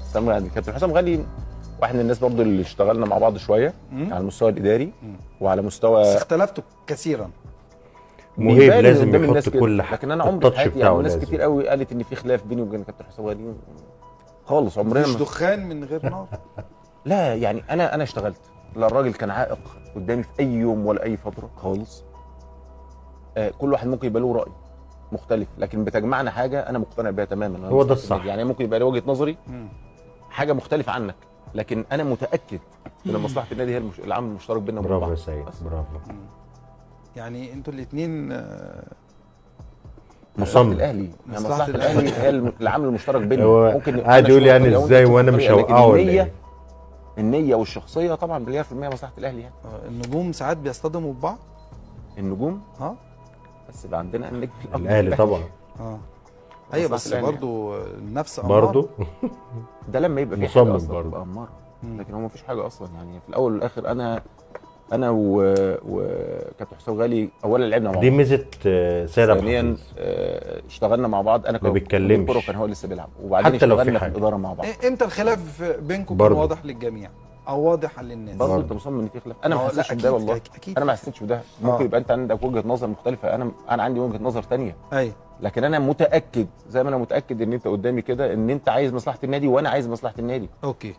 حسام غالي. كابتن حسام غالي واحد من الناس برضو اللي اشتغلنا مع بعض شويه على المستوى الاداري وعلى مستوى، بس اختلفتوا كثيرا. مهيب لازم قدام يحط الناس كده. كل حاجه، لكن انا عمري في التاتش حياتي بتاعه يعني ناس لازم. كتير قوي قالت ان في خلاف بيني وبين كابتن حسام غالي خالص، عمرنا مفيش ما. دخان من غير نار. لا يعني انا اشتغلت، لا الراجل كان عائق قدامي في اي يوم ولا اي فتره خالص. كل واحد ممكن يبقى له راي مختلف، لكن بتجمعنا حاجه انا مقتنع بيها تماما. هو ده الصح. يعني ممكن يبقى لي وجهه نظري حاجه مختلفه عنك، لكن انا متاكد ان مصلحه النادي هي العامل المشترك بيننا وبين بعض. برافو يا سيد، برافو. يعني انتوا الاثنين مصلحه الاهلي، يعني مصلحه الاهلي هي العامل المشترك بيننا. ممكن قاعد يقول يعني ازاي وانا مش هوقعه ولا ايه؟ النيه والشخصيه طبعا مليار في المية مصلحه الاهلي يعني. النجوم ساعات بيصطدموا ببعض. النجوم بس يبقى عندنا النجم الاهلي طبعا. ايوه بس برضه النفس اماره برضه ده لما يبقى في حاجه اصلا تبقى اماره، لكن هو مفيش حاجه اصلا. يعني في الاول والاخر انا وكابتن حسام غالي اولا لعبنا مع بعض، دي ميزه سيد ابو ثانيا حفيظ. اشتغلنا مع بعض. انا ما بيتكلمش كان هو لسه بيلعب، وبعدين حتى لو في اشتغلنا في حاجة. الاداره مع بعض. امتى الخلاف بينكم كان واضح للجميع او واضح للناس؟ برضه انت مصمم ان في خلاف. انا ما حسيتش بده والله. أكيد. انا ما حسيتش بده. ممكن يبقى انت عندك وجهه نظر مختلفه، انا عندي وجهه نظر ثانيه. ايوه لكن انا متاكد زي ما انا متاكد ان انت قدامي كده ان انت عايز مصلحه النادي وانا عايز مصلحه النادي. اوكي.